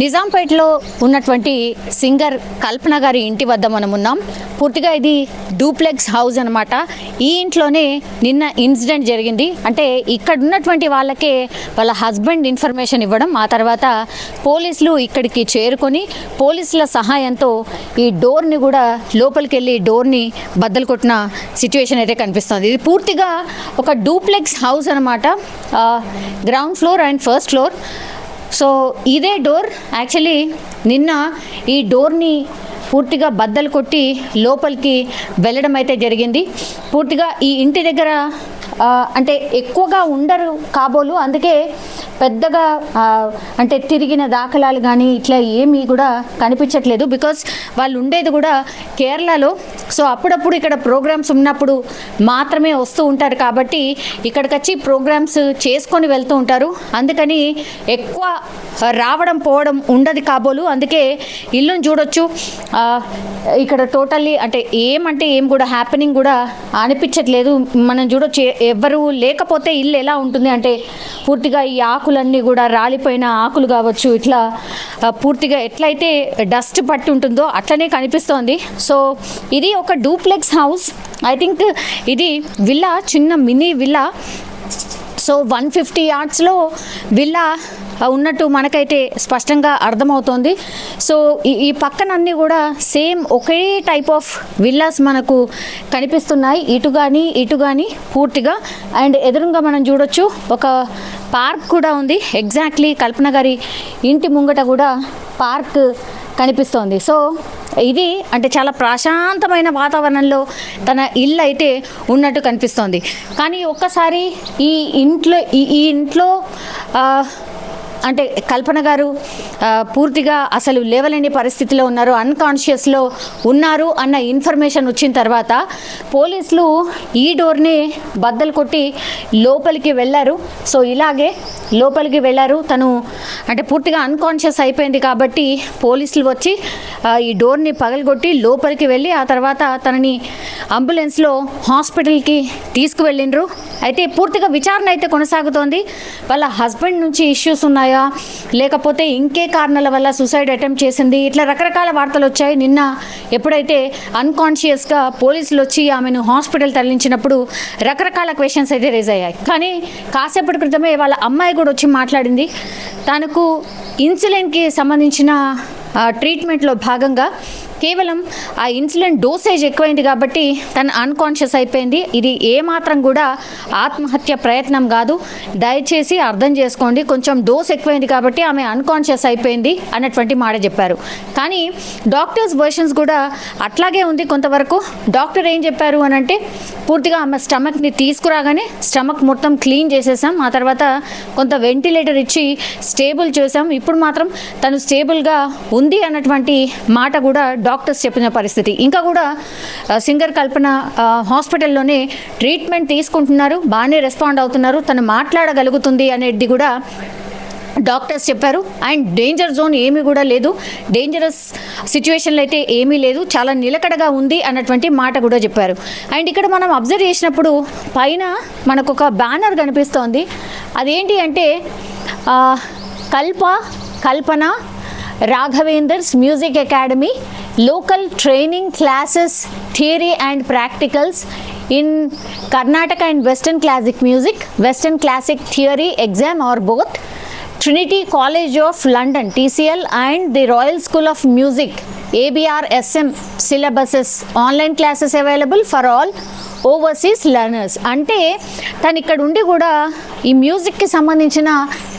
నిజాంపేటలో ఉన్నటువంటి సింగర్ కల్పన గారి ఇంటి వద్ద మనం ఉన్నాం. పూర్తిగా ఇది డూప్లెక్స్ హౌస్ అనమాట. ఈ ఇంట్లోనే నిన్న ఇన్సిడెంట్ జరిగింది. అంటే ఇక్కడ ఉన్నటువంటి వాళ్ళకే వాళ్ళ హస్బెండ్ ఇన్ఫర్మేషన్ ఇవ్వడం, ఆ తర్వాత పోలీసులు ఇక్కడికి చేరుకొని పోలీసుల సహాయంతో ఈ డోర్ని కూడా లోపలికి వెళ్ళి డోర్ని బద్దలు కొట్టిన సిచ్యువేషన్ అయితే కనిపిస్తుంది. ఇది పూర్తిగా ఒక డూప్లెక్స్ హౌస్ అనమాట. Ground floor and first floor. So ఇదే డోర్ యాక్చువల్లీ నిన్న ఈ డోర్ని పూర్తిగా బద్దలు కొట్టి లోపలికి వెళ్ళడం అయితే జరిగింది. పూర్తిగా ఈ ఇంటి దగ్గర అంటే ఎక్కువగా ఉండరు కాబోలు, అందుకే పెద్దగా అంటే తిరిగిన దాఖలాలు కానీ ఇట్లా ఏమీ కూడా కనిపించట్లేదు. బికాస్ వాళ్ళు ఉండేది కూడా కేరళలో. సో అప్పుడప్పుడు ఇక్కడ ప్రోగ్రామ్స్ ఉన్నప్పుడు మాత్రమే వస్తూ ఉంటారు కాబట్టి ఇక్కడికి వచ్చి ప్రోగ్రామ్స్ చేసుకొని వెళ్తూ ఉంటారు. అందుకని ఎక్కువ రావడం పోవడం ఉండదు కాబోలు. అందుకే ఇల్లుని చూడొచ్చు, ఇక్కడ టోటల్లీ అంటే ఏం కూడా హ్యాపెనింగ్ కూడా అనిపించట్లేదు. మనం చూడొచ్చు, ఎవరు లేకపోతే ఇల్లు ఎలా ఉంటుంది అంటే పూర్తిగా ఈ ఆకులన్నీ కూడా రాలిపోయిన ఆకులు కావచ్చు, ఇట్లా పూర్తిగా ఎట్లయితే డస్ట్ పట్టి ఉంటుందో అట్లనే కనిపిస్తోంది. సో ఇది ఒక డూప్లెక్స్ హౌస్. ఐ థింక్ ఇది విల్లా, చిన్న మినీ విల్లా. సో 150 yardsలో విల్లా ఉన్నట్టు మనకైతే స్పష్టంగా అర్థమవుతోంది. సో ఈ పక్కన అన్నీ కూడా same okay type of villas మనకు కనిపిస్తున్నాయి, ఇటు కానీ పూర్తిగా. అండ్ ఎదురుగా మనం చూడొచ్చు ఒక పార్క్ కూడా ఉంది. ఎగ్జాక్ట్లీ కల్పన గారి ఇంటి ముంగట కూడా పార్క్ కనిపిస్తోంది. సో ఇది అంటే చాలా ప్రశాంతమైన వాతావరణంలో తన ఇల్లు అయితే ఉన్నట్టు కనిపిస్తోంది. కానీ ఒక్కసారి ఈ ఇంట్లో అంటే కల్పన గారు పూర్తిగా అసలు లేవలేని పరిస్థితిలో ఉన్నారు, అన్కాన్షియస్లో ఉన్నారు అన్న ఇన్ఫర్మేషన్ వచ్చిన తర్వాత పోలీసులు ఈ డోర్ని బద్దలు కొట్టి లోపలికి వెళ్ళారు. సో ఇలాగే లోపలికి వెళ్ళారు. తను అంటే పూర్తిగా అన్కాన్షియస్ అయిపోయింది కాబట్టి పోలీసులు వచ్చి ఈ డోర్ని పగలగొట్టి లోపలికి వెళ్ళి ఆ తర్వాత తనని అంబులెన్స్లో హాస్పిటల్కి తీసుకువెళ్ళిండ్రు. అయితే పూర్తిగా విచారణ అయితే కొనసాగుతోంది. వాళ్ళ హస్బెండ్ నుంచి ఇష్యూస్ ఉన్నాయా, లేకపోతే ఇంకే కారణాల వల్ల సూసైడ్ అటెంప్ట్ చేసింది, ఇట్లా రకరకాల వార్తలు వచ్చాయి. నిన్న ఎప్పుడైతే అన్కాన్షియస్గా పోలీసులు వచ్చి ఆమెను హాస్పిటల్ తరలించినప్పుడు రకరకాల క్వశ్చన్స్ అయితే రేజ్ అయ్యాయి. కానీ కాసేపటి క్రితమే వాళ్ళ అమ్మాయి కూడా వచ్చి మాట్లాడింది. తనకు ఇన్సులిన్కి సంబంధించిన ట్రీట్మెంట్లో భాగంగా కేవలం ఆ ఇన్సులిన్ డోసేజ్ ఎక్కువైంది కాబట్టి తను అన్కాన్షియస్ అయిపోయింది. ఇది ఏమాత్రం కూడా ఆత్మహత్య ప్రయత్నం కాదు, దయచేసి అర్థం చేసుకోండి. కొంచెం డోస్ ఎక్కువైంది కాబట్టి ఆమె అన్కాన్షియస్ అయిపోయింది అన్నటువంటి మాట చెప్పారు. కానీ డాక్టర్స్ వర్షన్స్ కూడా అట్లాగే ఉంది కొంతవరకు. డాక్టర్ ఏం చెప్పారు అని అంటే పూర్తిగా ఆమె స్టమక్ని తీసుకురాగానే స్టమక్ మొత్తం క్లీన్ చేసేసాం, ఆ తర్వాత కొంత వెంటిలేటర్ ఇచ్చి స్టేబుల్ చేసాం, ఇప్పుడు మాత్రం తను స్టేబుల్గా ఉంది అన్నటువంటి మాట కూడా డాక్టర్స్ చెప్పిన పరిస్థితి. ఇంకా కూడా సింగర్ కల్పన హాస్పిటల్లోనే ట్రీట్మెంట్ తీసుకుంటున్నారు, బాగానే రెస్పాండ్ అవుతున్నారు, తను మాట్లాడగలుగుతుంది అనేది కూడా డాక్టర్స్ చెప్పారు. అండ్ డేంజర్ జోన్ ఏమీ కూడా లేదు, డేంజరస్ సిచ్యువేషన్లో అయితే ఏమీ లేదు, చాలా నిలకడగా ఉంది అన్నటువంటి మాట కూడా చెప్పారు. అండ్ ఇక్కడ మనం అబ్జర్వ్ చేసినప్పుడు పైన మనకు ఒక బ్యానర్ కనిపిస్తోంది. అదేంటి అంటే Kalpana Raghavender's music academy local training classes theory and practicals in Carnatic and western classic music, western classic theory exam or both, Trinity College of London TCL and the Royal School of Music ABRSM syllabuses, online classes available for all overseas learners. అంటే తను ఇక్కడ ఉండి కూడా ఈ మ్యూజిక్కి సంబంధించిన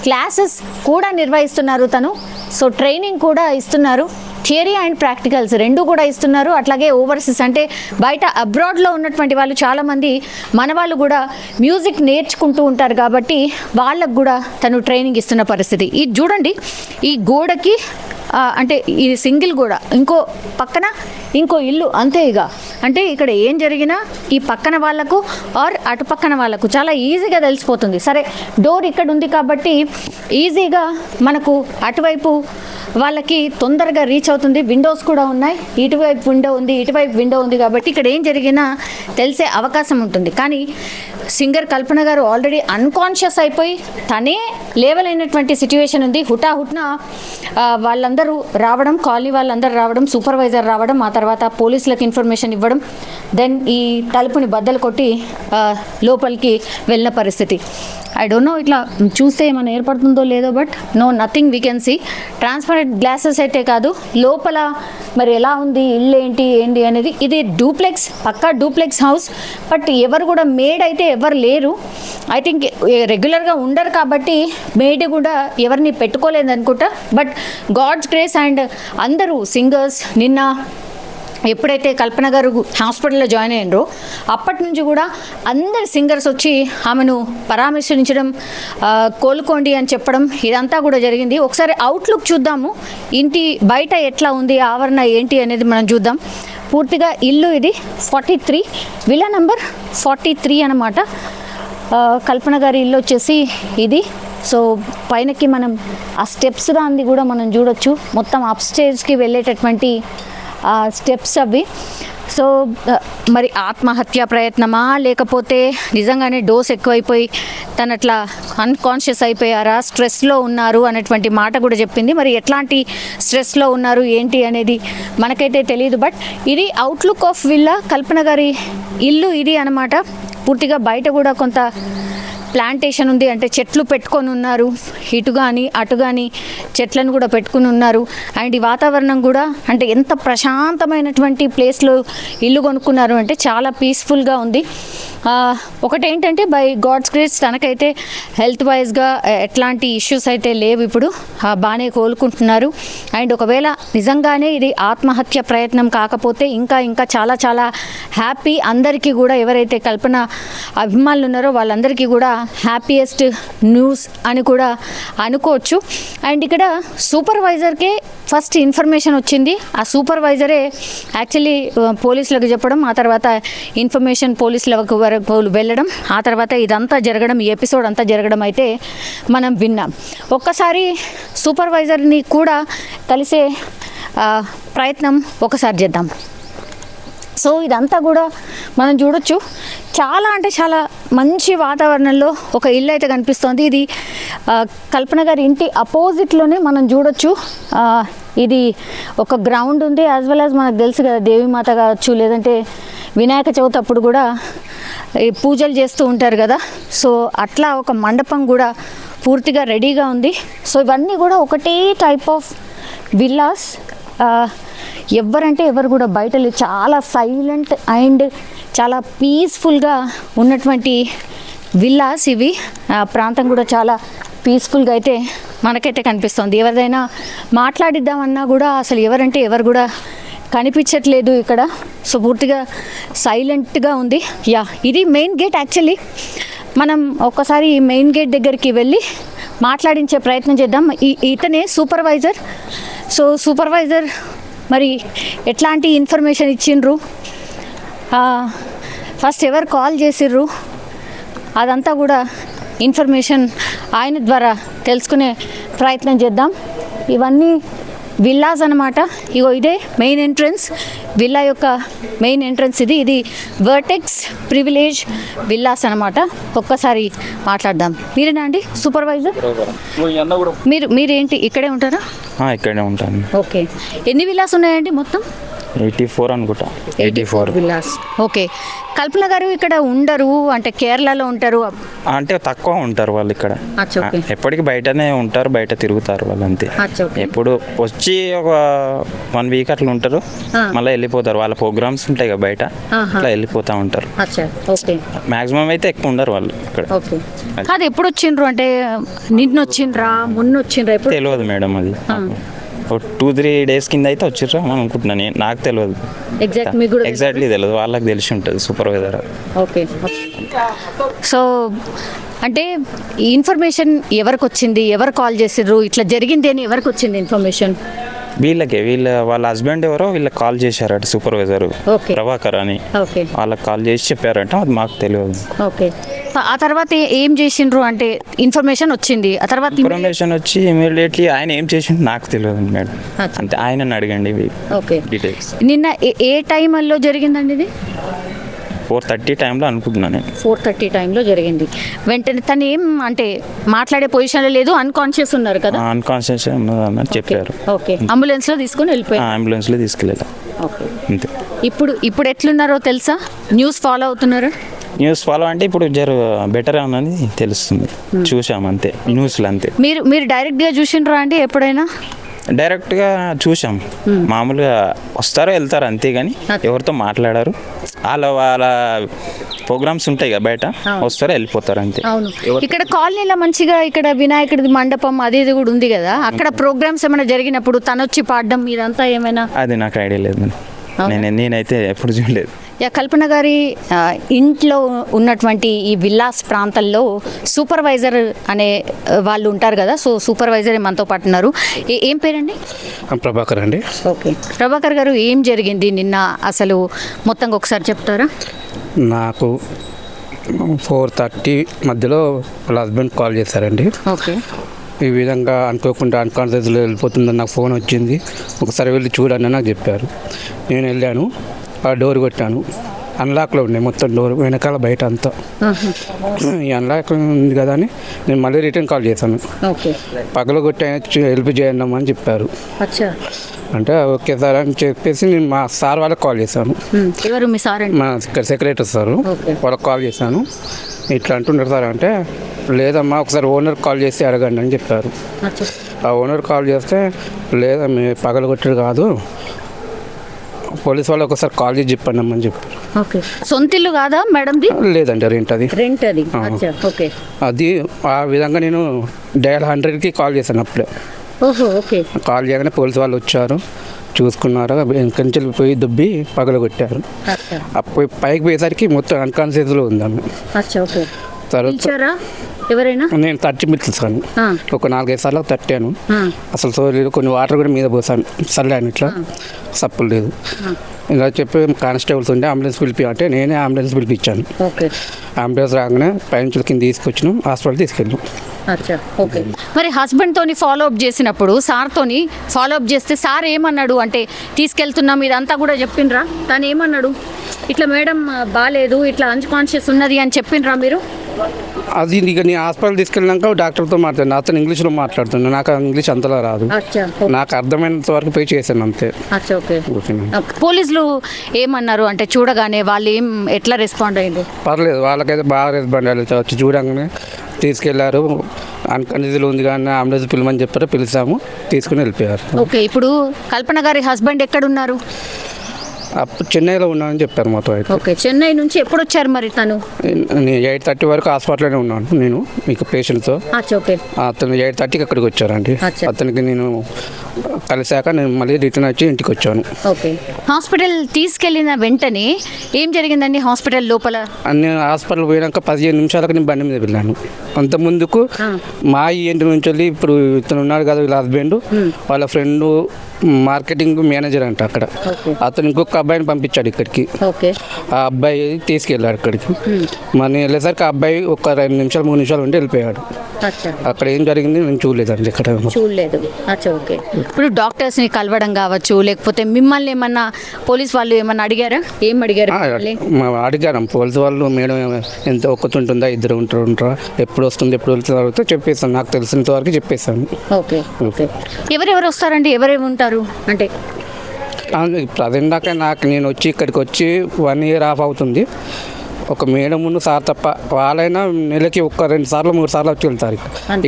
classes కూడా నిర్వహిస్తున్నారు తను. సో ట్రైనింగ్ కూడా ఇస్తున్నారు, థియరీ అండ్ ప్రాక్టికల్స్ రెండు కూడా ఇస్తున్నారు. అట్లాగే ఓవర్సీస్ అంటే బయట అబ్రాడ్లో ఉన్నటువంటి వాళ్ళు చాలామంది మన వాళ్ళు కూడా మ్యూజిక్ నేర్చుకుంటూ ఉంటారు కాబట్టి వాళ్ళకు కూడా తను ట్రైనింగ్ ఇస్తున్న పరిస్థితి. ఇది చూడండి, ఈ గోడకి అంటే ఇది సింగిల్ గోడ, ఇంకో పక్కన ఇంకో ఇల్లు, అంతే. ఇక అంటే ఇక్కడ ఏం జరిగినా ఈ పక్కన వాళ్ళకు ఆర్ అటు పక్కన వాళ్ళకు చాలా ఈజీగా తెలిసిపోతుంది. సరే, డోర్ ఇక్కడ ఉంది కాబట్టి ఈజీగా మనకు అటువైపు వాళ్ళకి తొందరగా రీచ్ అవుతుంది. విండోస్ కూడా ఉన్నాయి, ఇటువైపు విండో ఉంది, ఇటువైపు విండో ఉంది, కాబట్టి ఇక్కడ ఏం జరిగినా తెలిసే అవకాశం ఉంటుంది. కానీ సింగర్ కల్పన గారు ఆల్రెడీ అన్కాన్షియస్ అయిపోయి తనే లేవలేనటువంటి సిచ్యువేషన్ ఉంది. హుటాహుట్న వాళ్ళందరూ రావడం, కాలనీ వాళ్ళందరూ రావడం, సూపర్వైజర్ రావడం, ఆ తర్వాత పోలీసులకు ఇన్ఫర్మేషన్ ఇవ్వడం, దెన్ ఈ తలుపుని బద్దలు కొట్టి లోపలికి వెళ్ళిన పరిస్థితి. ఐ డోంట్ నో ఇట్లా చూస్తే ఏమైనా ఏర్పడుతుందో లేదో, but no nothing we can see. Transparent glasses అయితే కాదు, లోపల మరి ఎలా ఉంది, ఇల్లు ఏంటి అనేది. ఇది డూప్లెక్స్, పక్కా డూప్లెక్స్ హౌస్, బట్ ఎవరు కూడా మేడ్ అయితే ఎవరు లేరు. ఐ థింక్ రెగ్యులర్గా ఉండరు కాబట్టి మేడ్ కూడా ఎవరిని పెట్టుకోలేదు అనుకుంటా. బట్ గాడ్స్ గ్రేస్ అండ్ అందరూ సింగర్స్ నిన్న ఎప్పుడైతే కల్పన గారు హాస్పిటల్లో జాయిన్ అయ్యారో అప్పటి నుంచి కూడా అందరు సింగర్స్ వచ్చి ఆమెను పరామర్శించడం, కోలుకోండి అని చెప్పడం, ఇదంతా కూడా జరిగింది. ఒకసారి అవుట్లుక్ చూద్దాము, ఇంటి బయట ఎట్లా ఉంది, ఆవరణ ఏంటి అనేది మనం చూద్దాం. పూర్తిగా ఇల్లు ఇది 43, విల్లా నెంబర్ 43 అన్నమాట. కల్పన గారి ఇల్లు వచ్చేసి ఇది. సో పైనకి మనం ఆ స్టెప్స్ దాన్ని కూడా మనం చూడొచ్చు, మొత్తం అప్ స్టేర్స్కి వెళ్ళేటటువంటి స్టెప్స్ అవి. సో మరి ఆత్మహత్య ప్రయత్నమా, లేకపోతే నిజంగానే డోస్ ఎక్కువైపోయి తను అట్లా అన్కాన్షియస్ అయిపోయారా, స్ట్రెస్లో ఉన్నారు అనేటువంటి మాట కూడా చెప్పింది. మరి ఎట్లాంటి స్ట్రెస్లో ఉన్నారు ఏంటి అనేది మనకైతే తెలియదు. బట్ ఇది అవుట్లుక్ ఆఫ్ విల్లా, కల్పన గారి ఇల్లు ఇది అన్నమాట. పూర్తిగా బయట కూడా కొంత ప్లాంటేషన్ ఉంది, అంటే చెట్లు పెట్టుకొని ఉన్నారు, ఇటు కానీ అటు కానీ చెట్లను కూడా పెట్టుకుని ఉన్నారు. అండ్ ఈ వాతావరణం కూడా అంటే ఎంత ప్రశాంతమైనటువంటి ప్లేస్లో ఇల్లు కొనుక్కున్నారు అంటే చాలా పీస్ఫుల్గా ఉంది. ఒకటేంటంటే బై గాడ్స్ గ్రేస్ తనకైతే హెల్త్ వైజ్గా ఎట్లాంటి ఇష్యూస్ అయితే లేవు, ఇప్పుడు బాగానే కోలుకుంటున్నారు. అండ్ ఒకవేళ నిజంగానే ఇది ఆత్మహత్య ప్రయత్నం కాకపోతే ఇంకా చాలా చాలా హ్యాపీ. అందరికీ కూడా ఎవరైతే కల్పన అభిమానులు ఉన్నారో వాళ్ళందరికీ కూడా హ్యాపీయెస్ట్ న్యూస్ అని కూడా అనుకోవచ్చు. అండ్ ఇక్కడ సూపర్వైజర్కే ఫస్ట్ ఇన్ఫర్మేషన్ వచ్చింది. ఆ సూపర్వైజరే యాక్చువల్లీ పోలీసులకు చెప్పడం, ఆ తర్వాత ఇన్ఫర్మేషన్ పోలీసులకు వరకు వెళ్ళడం, ఆ తర్వాత ఇదంతా జరగడం, ఈ ఎపిసోడ్ అంతా జరగడం అయితే మనం విన్నాం. ఒక్కసారి సూపర్వైజర్ని కూడా కలిసే ప్రయత్నం ఒకసారి చేద్దాం. సో ఇదంతా కూడా మనం చూడొచ్చు, చాలా అంటే చాలా మంచి వాతావరణంలో ఒక ఇల్లు అయితే కనిపిస్తోంది. ఇది కల్పన గారి ఇంటి అపోజిట్లోనే మనం చూడొచ్చు. ఇది ఒక గ్రౌండ్ ఉంది, యాజ్ వెల్ యాజ్ మనకు తెలుసు కదా దేవీమాత కావచ్చు, లేదంటే వినాయక చవితి అప్పుడు కూడా ఈ పూజలు చేస్తూ ఉంటారు కదా. సో అట్లా ఒక మండపం కూడా పూర్తిగా రెడీగా ఉంది. సో ఇవన్నీ కూడా ఒకటే టైప్ ఆఫ్ విల్లాస్. ఎవరంటే ఎవరు కూడా బయట లేదు, చాలా సైలెంట్ అండ్ చాలా పీస్ఫుల్గా ఉన్నటువంటి విల్లాస్ ఇవి. ప్రాంతం కూడా చాలా పీస్ఫుల్గా అయితే మనకైతే కనిపిస్తుంది. ఎవరిదైనా మాట్లాడిద్దామన్నా కూడా అసలు ఎవరంటే ఎవరు కూడా కనిపించట్లేదు ఇక్కడ. సో పూర్తిగా సైలెంట్గా ఉంది. ఇది మెయిన్ గేట్. యాక్చువల్లీ మనం ఒక్కసారి ఈ మెయిన్ గేట్ దగ్గరికి వెళ్ళి మాట్లాడించే ప్రయత్నం చేద్దాం. ఇతనే సూపర్వైజర్. సో సూపర్వైజర్ మరి ఎట్లాంటి ఇన్ఫర్మేషన్ ఇచ్చిండ్రు, ఫస్ట్ ఎవరు కాల్ చేసిర్రు, అదంతా కూడా ఇన్ఫర్మేషన్ ఆయన ద్వారా తెలుసుకునే ప్రయత్నం చేద్దాం. ఇవన్నీ విల్లాస్ అన్నమాట. ఇగో ఇదే మెయిన్ ఎంట్రన్స్, విల్లా యొక్క మెయిన్ ఎంట్రన్స్ ఇది వర్టెక్స్ ప్రివిలేజ్ విల్లాస్ అన్నమాట. ఒక్కసారి మాట్లాడదాం. మీరేనా అండి సూపర్వైజర్? మీరేంటి ఇక్కడే ఉంటారా? ఇక్కడే ఉంటాను. ఓకే, ఎన్ని విల్లాస్ ఉన్నాయండి మొత్తం? 84 అనుకుంటా. 84 విల్లాస్. ఓకే, కల్పన గారు ఇక్కడ ఉండరు అంటే కేరళలో ఉంటారు అంటే తక్కువ ఉంటారు వాళ్ళు ఇక్కడ. ఎప్పటికీ బయటనే ఉంటారు, బయట తిరుగుతారు వాళ్ళు అంతే. ఎప్పుడు వచ్చి ఒక 1 వీక్ అట్లా ఉంటారు, మళ్ళీ వెళ్ళిపోతారు. వాళ్ళ ప్రోగ్రామ్స్ ఉంటాయి కదా బయట, అట్లా వెళ్ళిపోతూ ఉంటారు. మాక్సిమం అయితే ఎక్కువ ఉండరు వాళ్ళు ఇక్కడ. అది ఎప్పుడు వచ్చిండ్రు అంటే నిన్న వచ్చిండ్రా మొన్న వచ్చిండ్రా? ఎప్పుడు తెలియదు మేడం, అది 2-3 డేస్ కింద అయితే వచ్చిర్రా అనుకుంటున్నాను. నాకు తెలియదు ఎగ్జాక్ట్లీ తెలియదు, వాళ్ళకి తెలిసి ఉంటుంది సూపర్వైజర్. ఓకే, సో అంటే ఈ ఇన్ఫర్మేషన్ ఎవరికి వచ్చింది, ఎవరు కాల్ చేసిర్రు, ఇట్లా జరిగింది అని ఎవరికి వచ్చింది ఇన్ఫర్మేషన్? వాళ్ళ హస్బెండ్ ఎవరో వీళ్ళకి కాల్ చేశారట సూపర్వైజర్ Okay. ప్రభాకర్ అని ఓకే వాళ్ళకి కాల్ చేసి చెప్పారట అది మాకు తెలియదు. ఓకే ఆ తర్వాత ఏం చేసిండ్రు అంటే ఇన్ఫర్మేషన్ వచ్చింది ఆ తర్వాత ఇన్ఫర్మేషన్ వచ్చి ఇమీడియట్లీ ఆయన ఏం చేసిండు నాకు తెలియదు మేడం. అచ్చా. అంటే ఆయనని అడగండి ఓకే డీటెయిల్స్. నిన్న ఏ టైంలో జరిగిందండి ఇది 4:30 టైంలో అనుకుంటున్నాను నేను. 4:30 టైంలో జరిగింది. వెంటనే తను ఏం అంటే మాట్లాడే పొజిషన్లో లేదు, అన్కాన్షియస్ ఉన్నారు కదా. అన్కాన్షియస్ ఉన్నదని చెప్పారు. ఓకే అంబులెన్స్లో తీసుకొని వెళ్ళిపోయారు. అంబులెన్స్లో తీసుకెళ్ళాలి ఓకే అంతే. ఇప్పుడు ఎట్లున్నారో తెలుసా? న్యూస్ ఫాలో అవుతున్నారా? న్యూస్ ఫాలో అంటే ఇప్పుడు బెటర్ అన్నది తెలుస్తుంది. చూసాం అంతే న్యూస్లో అంతే. మీరు డైరెక్ట్గా చూసిండ్రా అండి ఎప్పుడైనా? డైరెక్ట్గా చూసాం. మామూలుగా వస్తారో వెళ్తారు అంతే కానీ ఎవరితో మాట్లాడారు. వాళ్ళ ప్రోగ్రామ్స్ ఉంటాయి కదా బయట, వస్తారో వెళ్ళిపోతారు అంతే. అవును, ఇక్కడ కాలనీలో మంచిగా ఇక్కడ వినాయకుడి మండపం అది ఇది కూడా ఉంది కదా, అక్కడ ప్రోగ్రామ్స్ ఏమైనా జరిగినప్పుడు తను వచ్చి పాడడం ఇదంతా ఏమైనా? అది నాకు ఐడియా లేదు. నేనైతే ఎప్పుడు చూడలేదు. కల్పన గారి ఇంట్లో ఉన్నటువంటి ఈ విల్లాస్ ప్రాంతాల్లో సూపర్వైజర్ అనే వాళ్ళు ఉంటారు కదా, సో సూపర్వైజర్ మనతో పాటు ఉన్నారు. ఏం పేరండి? ప్రభాకర్ అండి. ఓకే ప్రభాకర్ గారు, ఏం జరిగింది నిన్న అసలు మొత్తంగా ఒకసారి చెప్తారా? నాకు 4:30 మధ్యలో వాళ్ళ హస్బెండ్ కాల్ చేశారండి. ఓకే ఈ విధంగా అనుకోకుండా అన్కాన్షియస్లో వెళ్ళిపోతుందని నాకు ఫోన్ వచ్చింది, ఒకసారి వెళ్ళి చూడండి నాకు చెప్పారు. నేను వెళ్ళాను, ఆ డోర్ కొట్టాను, అన్లాక్లో ఉన్నాయి మొత్తం డోర్ వెనకాల బయట అంతా. ఈ అన్లాక్ ఉంది కదా అని నేను మళ్ళీ రిటర్న్ కాల్ చేశాను. ఓకే పగల కొట్టి హెల్ప్ చేయండి అని చెప్పారు. అచ్చా, అంటే ఓకే సార్ అని చెప్పేసి నేను మా సార్ వాళ్ళకి కాల్ చేశాను. ఎవరు మీ సార్? మా ఇక్కడ సెక్రటరీ సార్, ఓకే. వాళ్ళకి కాల్ చేశాను. ఇట్లా అంటున్నారు సార్ అంటే, లేదమ్మా ఒకసారి ఓనర్ కాల్ చేసి అడగండి అని చెప్పారు. అచ్చా. ఆ ఓనర్ కాల్ చేస్తే, లేదా మీ పగల కొట్టడు కాదు, పోలీస్ వాళ్ళు ఒకసారి కాల్ చేసి చెప్పండి అమ్మని చెప్పారు. ఓకే సొంత ఇల్లు కాదా మేడంది? లేదండి, రెంట్ అది. రెంట్ అది. అచ్చా, ఓకే. అది ఆ విధంగా నేను డయల్ 100కి కాల్ చేశాను అప్పుడే. ఓహో, ఓకే. కాల్ చేయగానే పోలీస్ వాళ్ళు వచ్చారు, చూసుకున్నారు, వెనకంచెలు పోయి దుబ్బి పగల కొట్టారు. అచ్చా, అప్పుడు పైకి పోయేసరికి మొత్తం అన్కాన్షియస్లో ఉంది ఆమె. అచ్చా, ఓకే. తర్వాత పిలిచారా ఎవరైనా? నేను 30 మినిట్సాను, ఒక 4-5 సార్లు తట్టాను. ఆ. అసలు సో లేదు, కొన్ని వాటర్ కూడా మీద పోసాను, చల్లాను, ఇట్లా సప్పులు లేదు. ఇలా చెప్పి కానిస్టేబుల్స్ ఉంటే అంబులెన్స్ పిలిపి అంటే నేనే అంబులెన్స్ పిలిపించాను. ఓకే. అంబులెన్స్ రాగానే పైనుంచి కింద తీసుకొచ్చినాం, హాస్పిటల్ తీసుకెళ్ళాం. అచ్చా, ఓకే. మరి హస్బెండ్ తోని ఫాలో అప్ చేసినప్పుడు సార్ తోని ఫాలో అప్ చేస్తే సార్ ఏమన్నాడు? అంటే తీసుకెళ్తున్నాం ఇదంతా కూడా చెప్పిండ్రా? తను ఏమన్నాడు? ఇట్లా మేడం బాగాలేదు, ఇట్లా అన్కాన్షియస్ ఉన్నది అని చెప్పిండ్రా మీరు? అది ఇక నేను హాస్పిటల్ తీసుకెళ్ళినాక డాక్టర్తో మాట్లాడినా, అతను ఇంగ్లీష్లో మాట్లాడుతున్నా, నాకు ఇంగ్లీష్ అంతలా రాదు. అచ్చా, నాకు అర్థమైనంత వరకు పోయి చేశాను అంతే. అచ్చా, ఓకే. ఓకేనా. పోలీసులు ఏమన్నారు అంటే చూడగానే వాళ్ళు ఎట్లా రెస్పాండ్ అయ్యింది? పర్లేదు, వాళ్ళకైతే బాగా రెస్పాండ్ అయ్యారు. వచ్చి చూడంగానే తీసుకెళ్లారు, అన్కన్షియస్లో ఉంది కానీ అంబులెన్స్ పిలమని చెప్పారు, పిలిచాము, తీసుకుని వెళ్ళిపోయారు. ఓకే. ఇప్పుడు కల్పన గారి హస్బెండ్ ఎక్కడున్నారు? అప్పుడు చెన్నైలో ఉన్నానని చెప్పారు మాతో. అయితే ఓకే. చెన్నై నుంచి ఎప్పుడు వచ్చారు మరి తను? నేను 8:30 వరకు హాస్పిటల్లోనే ఉన్నాను నేను మీకు పేషెంట్తో. అచ్చా, ఓకే. అతను 8:30కి అక్కడికి వచ్చారండి. అచ్చా. అతనికి నేను కలిసాక నేను మళ్ళీ రిటర్న్ వచ్చి ఇంటికి వచ్చాను. ఓకే. హాస్పిటల్ తీసుకెళ్ళిన వెంటనే ఏం జరిగిందండి హాస్పిటల్ లోపల? నేను హాస్పిటల్ పోయినాక 15 నిమిషాలకు నేను బండి మీద వెళ్ళాను. అంత ముందుకు మా ఇంటి నుంచి వెళ్ళి ఇప్పుడు ఇతను ఉన్నాడు కదా వీళ్ళ హస్బెండ్, వాళ్ళ ఫ్రెండ్ మార్కెటింగ్ మేనేజర్ అంట అక్కడ, అతను ఇంకొక అబ్బాయిని పంపించాడు ఇక్కడికి. ఓకే. ఆ అబ్బాయి తీసుకెళ్ళాడు అక్కడికి. మరి నేను వెళ్ళేసరికి ఆ అబ్బాయి ఒక 2 నిమిషాలు 3 నిమిషాలు ఉండి వెళ్ళిపోయాడు. అచ్చా, అక్కడ ఏం జరిగింది నేను చూడలేదండి ఇక్కడ. చూడలేదు. అచ్చా, ఓకే. ఇప్పుడు డాక్టర్స్ని కలవడం కావచ్చు, లేకపోతే మిమ్మల్ని ఏమన్నా పోలీస్ వాళ్ళు ఏమన్నా అడిగారా? ఏం అడిగారు? అడిగారు పోలీసు వాళ్ళు, మేడం ఎంత ఒక్కతుంటుందా, 2 ఉంటారా, ఎప్పుడు వస్తుంది ఎప్పుడు వెళ్తుందో చెప్పేసాను, నాకు తెలిసినంత వరకు చెప్పేసాను. Okay, okay. ఎవరెవరు వస్తారండి? ఎవరెవరు ఉంటారు అంటే? ప్రజెంట్ దాకా నేను వచ్చి ఇక్కడికి వచ్చి 1 ఇయర్ ఆఫ్ అవుతుంది. ఒక మేడం సార్ తప్ప వాళ్ళైనా నెలకి 1-2 సార్లు 3 సార్లు వచ్చి వెళ్తారు.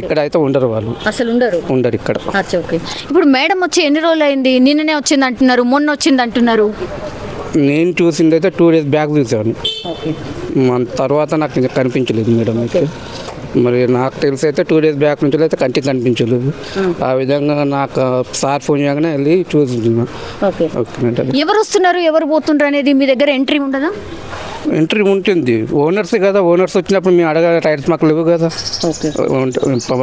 ఇక్కడ అయితే ఉండరు, వాళ్ళు అసలు ఉండరు ఇక్కడ. అచ్చా, ఓకే. ఇప్పుడు మేడం వచ్చి ఎన్ని రోజులు అయింది? నిన్ననే వచ్చింది అంటున్నారు, మొన్న వచ్చింది అంటున్నారు. నేను చూసింది అయితే 2 డేస్ బ్యాక్ చూసాను, తర్వాత నాకు కనిపించలేదు మేడం అయితే. మరి నాకు తెలిసి అయితే 2 డేస్ బ్యాక్ నుంచి అయితే కంటికి కనిపించలేదు. ఆ విధంగా నాకు సార్ ఫోన్ చేయగానే వెళ్ళి చూస్తున్నాను. ఓకే. ఎవరు వస్తున్నారు ఎవరు పోతున్నారు అనేది మీ దగ్గర ఎంట్రీ ఉండదా? ఎంట్రీ ఉంటుంది. ఓనర్సే కదా, ఓనర్స్ వచ్చినప్పుడు మేము అడగాలి. టైల్స్ మాకు లేవు కదా, ఓకే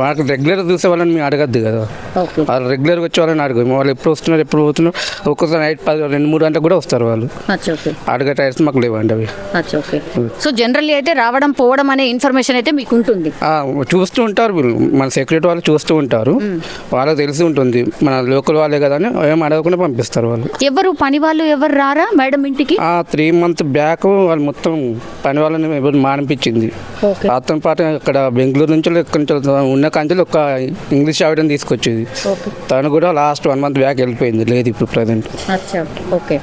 మాకు రెగ్యులర్ చూసే వాళ్ళని మేము అడగద్దు కదా. ఓకే వాళ్ళు రెగ్యులర్గా వచ్చే వాళ్ళని అడగదు. వాళ్ళు ఎప్పుడు వస్తున్నారు, ఎప్పుడు పోతున్నారు. ఒక్కొక్కసారి నైట్ 2-3 గంటలకు కూడా వస్తారు వాళ్ళు. అచ్చా ఓకే అడగ టైల్స్ మాకు లేవండి అవి. అచ్చా ఓకే. సో జనరల్లీ అయితే రావడం పోవడం అనే ఇన్ఫర్మేషన్ అయితే మీకు ఉంటుంది. చూస్తూ ఉంటారు వీళ్ళు, మన సెక్యూరిటీ వాళ్ళు చూస్తూ ఉంటారు. వాళ్ళకి తెలిసి ఉంటుంది మన లోకల్ వాళ్ళే కదా అని ఏం అడగకుండా పంపిస్తారు వాళ్ళు. ఎవరు పని వాళ్ళు ఎవరు రారా మేడం ఇంటికి? 3 months బ్యాక్ వాళ్ళు మొత్తం పని వాళ్ళని ఎవరు మానిపించింది. ఓకే అతని పాటు ఇక్కడ బెంగళూరు నుంచి ఎక్కడి నుంచి ఉన్న కంచెలు ఒక ఇంగ్లీష్ ఆవిడని తీసుకొచ్చేది. ఓకే తను కూడా లాస్ట్ 1 month బ్యాక్ వెళ్ళిపోయింది, లేదు ఇప్పుడు ప్రజెంట్. అచ్చా ఓకే.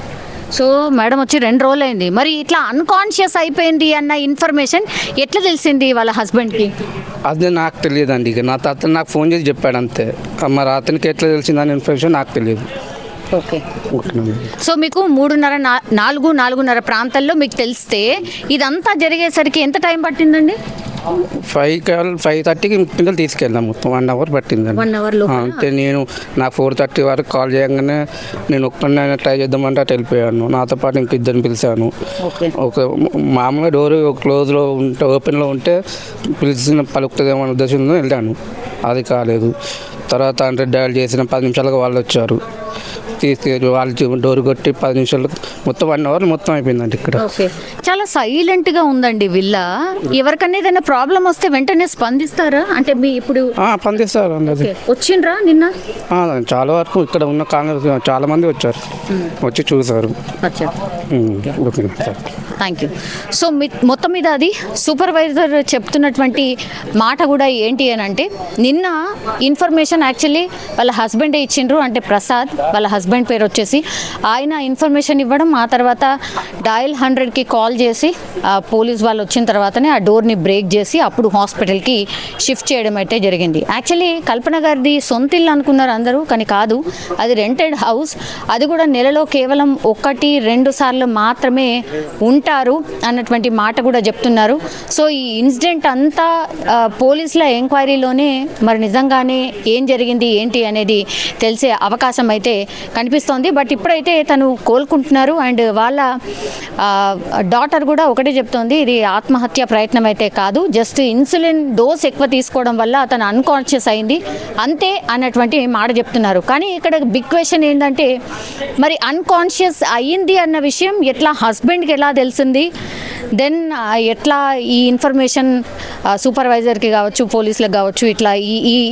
సో మేడం వచ్చి 2 రోజులు అయింది. మరి ఇట్లా అన్కాన్షియస్ అయిపోయింది అన్న ఇన్ఫర్మేషన్ ఎట్లా తెలిసింది వాళ్ళ హస్బెండ్కి? అదే నాకు తెలియదండి. ఇక అతను నాకు ఫోన్ చేసి చెప్పాడు అంతే. మరి అతనికి ఎట్లా తెలిసిందని ఇన్ఫర్మేషన్ నాకు తెలియదు. ఓకే. సో మీకు 3:30-4 ప్రాంతాల్లో మీకు తెలిస్తే ఇదంతా జరిగేసరికి ఎంత టైం పట్టిందండి? 5:30కి పిల్లలు తీసుకెళ్ళాం. మొత్తం 1 hour పట్టిందండి. 1 hour లో అంటే నేను నాకు 4:30 వరకు కాల్ చేయగానే నేను ఒక్కడినైనా ట్రై చేద్దామంటే అటు వెళ్ళిపోయాను. నాతో పాటు ఇంక 2 పిలిచాను. ఓకే ఒక మామూలుగా డోర్ క్లోజ్లో ఉంటే, ఓపెన్లో ఉంటే పిలిచిన పలుకుతుందేమో అనే ఉద్దేశంతో వెళ్ళాను. అది కాలేదు. తర్వాత 100 డయల్ చేసిన 10 నిమిషాలుగా వాళ్ళు వచ్చారు. తీసుకెళ్ళి వాళ్ళు డోర్ కొట్టి 10 నిమిషాలు మొత్తం 1 hour మొత్తం అయిపోయిందండి ఇక్కడ. ఓకే. చాలా సైలెంట్గా ఉందండి విల్లా. ఎవరికన్నా ఏదైనా ప్రాబ్లం వస్తే వెంటనే స్పందిస్తారా? అంటే మీ ఇప్పుడు పంపిస్తారు అన్నది. వచ్చిండ్రా నిన్న? చాలా వరకు ఇక్కడ ఉన్న కాలనీ చాలా మంది వచ్చారు, వచ్చి చూసారు. అచ్చా ఓకే. Thank you. సో మొత్తం మీద అది సూపర్వైజర్ చెప్తున్నటువంటి మాట కూడా ఏంటి అని అంటే, నిన్న ఇన్ఫర్మేషన్ యాక్చువల్లీ వాళ్ళ హస్బెండే ఇచ్చిండ్రు. అంటే ప్రసాద్ వాళ్ళ హస్బెండ్ పేరు వచ్చేసి, ఆయన ఇన్ఫర్మేషన్ ఇవ్వడం, ఆ తర్వాత డయల్ 100కి కాల్ చేసి పోలీస్ వాళ్ళు వచ్చిన తర్వాతనే ఆ డోర్ని బ్రేక్ చేసి అప్పుడు హాస్పిటల్కి షిఫ్ట్ చేయడం అయితే జరిగింది. యాక్చువల్లీ కల్పన గారిది సొంత ఇల్లు అనుకున్నారు అందరూ, కానీ కాదు, అది రెంటెడ్ హౌస్. అది కూడా నెలలో కేవలం 1-2 సార్లు మాత్రమే ఉంటారు అన్నటువంటి మాట కూడా చెప్తున్నారు. సో ఈ ఇన్సిడెంట్ అంతా పోలీసుల ఎంక్వైరీలోనే మరి నిజంగానే ఏం జరిగింది ఏంటి అనేది తెలిసే అవకాశం అయితే కనిపిస్తోంది. బట్ ఇప్పుడైతే తను కోలుకుంటున్నారు. అండ్ వాళ్ళ డాటర్ కూడా ఒకటే చెప్తోంది, ఇది ఆత్మహత్య ప్రయత్నం అయితే కాదు, జస్ట్ ఇన్సులిన్ డోస్ ఎక్కువ తీసుకోవడం వల్ల అతను అన్కాన్షియస్ అయింది అంతే అన్నటువంటి మాట చెప్తున్నారు. కానీ ఇక్కడ బిగ్ క్వశ్చన్ ఏంటంటే, మరి అన్కాన్షియస్ అయ్యింది అన్న విషయం ఎట్లా హస్బెండ్కి ఎలా తెలిసింది? దెన్ ఎట్లా ఈ ఇన్ఫర్మేషన్ సూపర్వైజర్కి కావచ్చు, పోలీసులకు కావచ్చు, ఇట్లా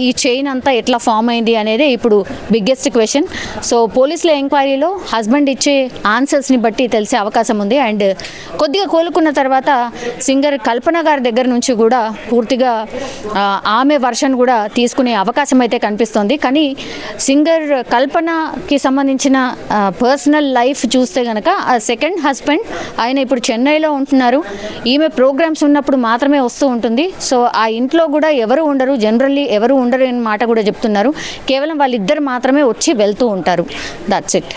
ఈ చైన్ అంతా ఎట్లా ఫామ్ అయింది అనేది ఇప్పుడు బిగ్గెస్ట్ క్వశ్చన్. సో పోలీసుల ఎంక్వైరీలో హస్బెండ్ ఇచ్చే ఆన్సర్స్ని బట్టి తెలిసే అవకాశం ఉంది. అండ్ కొద్దిగా కోలుకున్న తర్వాత సింగర్ కల్పన గారి దగ్గర నుంచి కూడా పూర్తిగా ఆమె వర్షన్ కూడా తీసుకునే అవకాశం అయితే కనిపిస్తుంది. కానీ సింగర్ కల్పనకి సంబంధించిన పర్సనల్ లైఫ్ చూస్తే కనుక సెకండ్ హస్బెండ్ ఆయన ఇప్పుడు చెన్నైలో ఉంటున్నారు. ఈమె ప్రోగ్రామ్స్ ఉన్నప్పుడు మాత్రమే వస్తూ ఉంటుంది. సో ఆ ఇంట్లో కూడా ఎవరు ఉండరు, జనరల్లీ ఎవరు ఉండరు అనే మాట కూడా చెప్తున్నారు. కేవలం వాళ్ళిద్దరు మాత్రమే వచ్చి వెళ్తూ ఉంటారు. That's it.